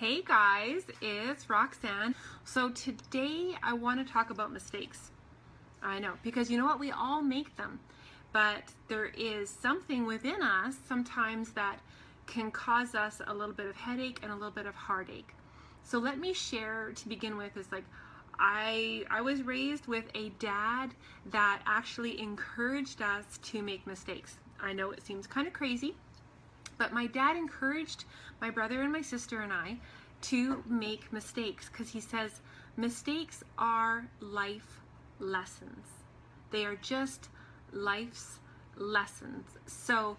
Hey guys, it's Roxanne. So today I want to talk about mistakes. I know, because you know what? We all make them. But there is something within us sometimes that can cause us a little bit of headache and a little bit of heartache. So let me share to begin with is like I was raised with a dad that actually encouraged us to make mistakes. I know it seems kind of crazy, but my dad encouraged my brother and my sister and I to make mistakes because he says mistakes are life lessons. They are just life's lessons. So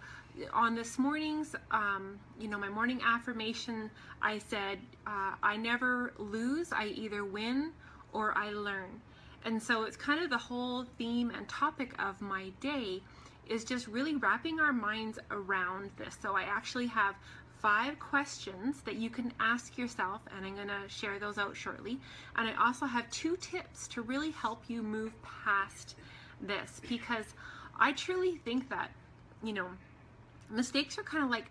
on this morning's, my morning affirmation, I said, I never lose, I either win or I learn. And so it's kind of the whole theme and topic of my day is just really wrapping our minds around this. So I actually have 5 questions that you can ask yourself, and I'm going to share those out shortly. And I also have 2 tips to really help you move past this, because I truly think that, mistakes are kind of like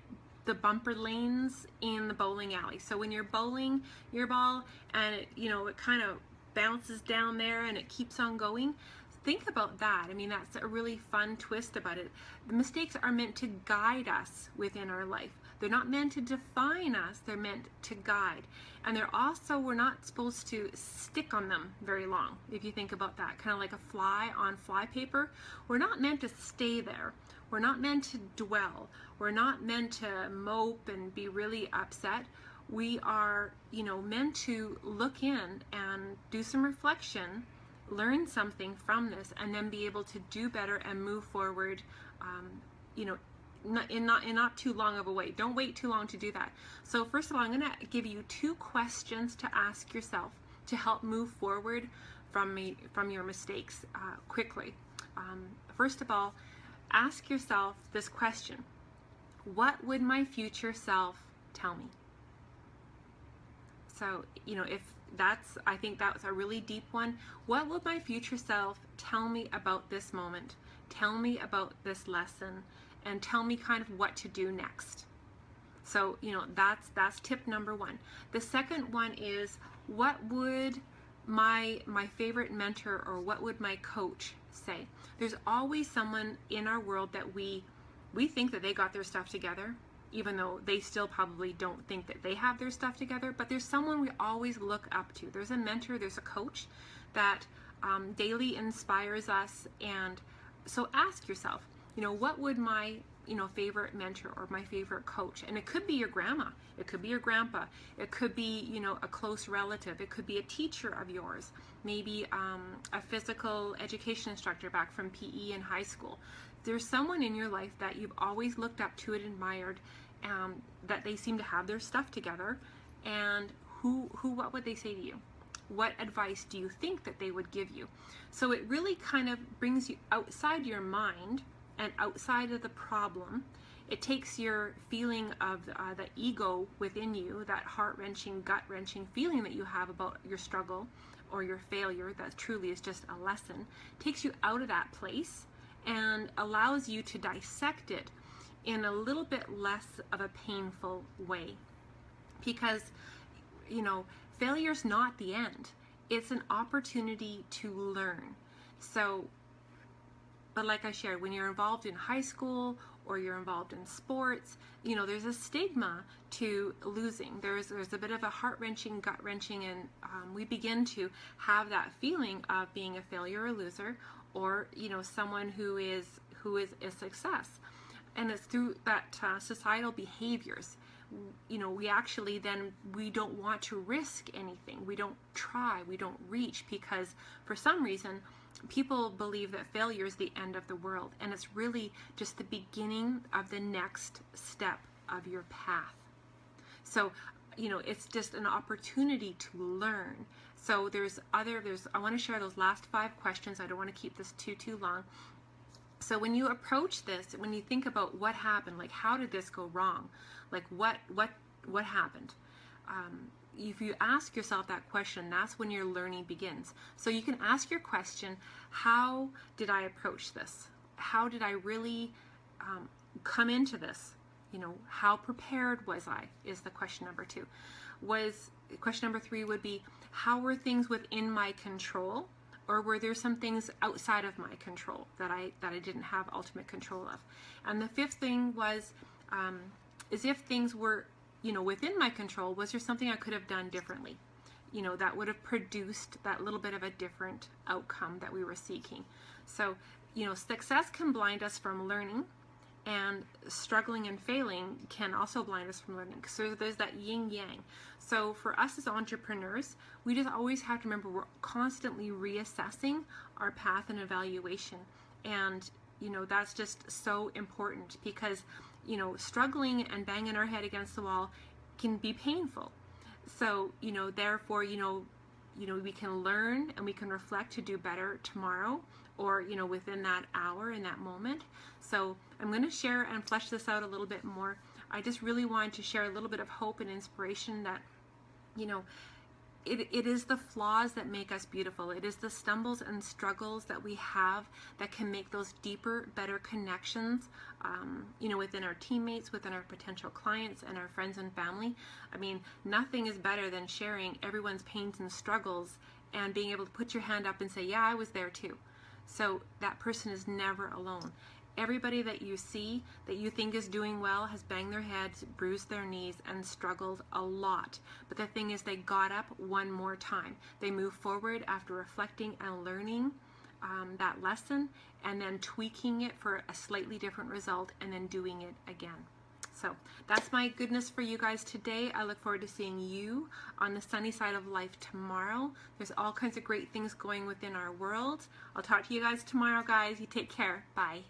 the bumper lanes in the bowling alley. So when you're bowling your ball and it kind of bounces down there and it keeps on going, think about that. I mean, that's a really fun twist about it. The mistakes are meant to guide us within our life. They're not meant to define us, they're meant to guide. And we're not supposed to stick on them very long, if you think about that. Kind of like a fly on fly paper. We're not meant to stay there. We're not meant to dwell. We're not meant to mope and be really upset. We are, meant to look in and do some reflection, learn something from this, and then be able to do better and move forward, in not too long of a wait. Don't wait too long to do that. So first of all, I'm going to give you 2 questions to ask yourself to help move forward from your mistakes quickly. First of all, ask yourself this question: what would my future self tell me? So, I think that's a really deep one. What would my future self tell me about this moment? Tell me about this lesson, and tell me kind of what to do next. So, that's tip number 1. The second one is, what would my favorite mentor or what would my coach say? There's always someone in our world that we think that they got their stuff together, even though they still probably don't think that they have their stuff together, but there's someone we always look up to. There's a mentor, there's a coach that daily inspires us. And so ask yourself, what would my favorite mentor or my favorite coach? And it could be your grandma, it could be your grandpa, it could be a close relative, it could be a teacher of yours, maybe a physical education instructor back from PE in high school. There's someone in your life that you've always looked up to and admired, that they seem to have their stuff together, and what would they say to you? What advice do you think that they would give you? So it really kind of brings you outside your mind and outside of the problem. It takes your feeling of the ego within you, that heart-wrenching, gut-wrenching feeling that you have about your struggle or your failure that truly is just a lesson, takes you out of that place and allows you to dissect it in a little bit less of a painful way. Because, failure's not the end. It's an opportunity to learn. So, but like I shared, when you're involved in high school or you're involved in sports, there's a stigma to losing. There's a bit of a heart-wrenching, gut-wrenching, and we begin to have that feeling of being a failure or a loser, or someone who is a success. And it's through that societal behaviors. We actually then, we don't want to risk anything. We don't try, we don't reach, because for some reason people believe that failure is the end of the world, and it's really just the beginning of the next step of your path. So it's just an opportunity to learn. So I want to share those last 5 questions. I don't want to keep this too long. So when you approach this, when you think about what happened, like how did this go wrong? Like what happened? If you ask yourself that question, that's when your learning begins. So you can ask your question, how did I approach this? How did I really come into this? How prepared was I, is the question number 2. was, question number 3 would be, how were things within my control, or were there some things outside of my control that I didn't have ultimate control of? And the 5th thing was, is if things were, within my control, was there something I could have done differently? That would have produced that little bit of a different outcome that we were seeking. So, success can blind us from learning, and struggling and failing can also blind us from learning. So there's that yin yang. So for us as entrepreneurs, we just always have to remember we're constantly reassessing our path and evaluation. And, that's just so important, because, struggling and banging our head against the wall can be painful. So, therefore, we can learn and we can reflect to do better tomorrow, or, within that hour, in that moment. So I'm going to share and flesh this out a little bit more. I just really wanted to share a little bit of hope and inspiration that, it is the flaws that make us beautiful. It is the stumbles and struggles that we have that can make those deeper, better connections, within our teammates, within our potential clients, and our friends and family. I mean, nothing is better than sharing everyone's pains and struggles and being able to put your hand up and say, yeah, I was there too. So that person is never alone. Everybody that you see that you think is doing well has banged their heads, bruised their knees, and struggled a lot. But the thing is, they got up one more time. They moved forward after reflecting and learning that lesson, and then tweaking it for a slightly different result, and then doing it again. So that's my goodness for you guys today. I look forward to seeing you on the sunny side of life tomorrow. There's all kinds of great things going within our world. I'll talk to you guys tomorrow, guys. You take care. Bye.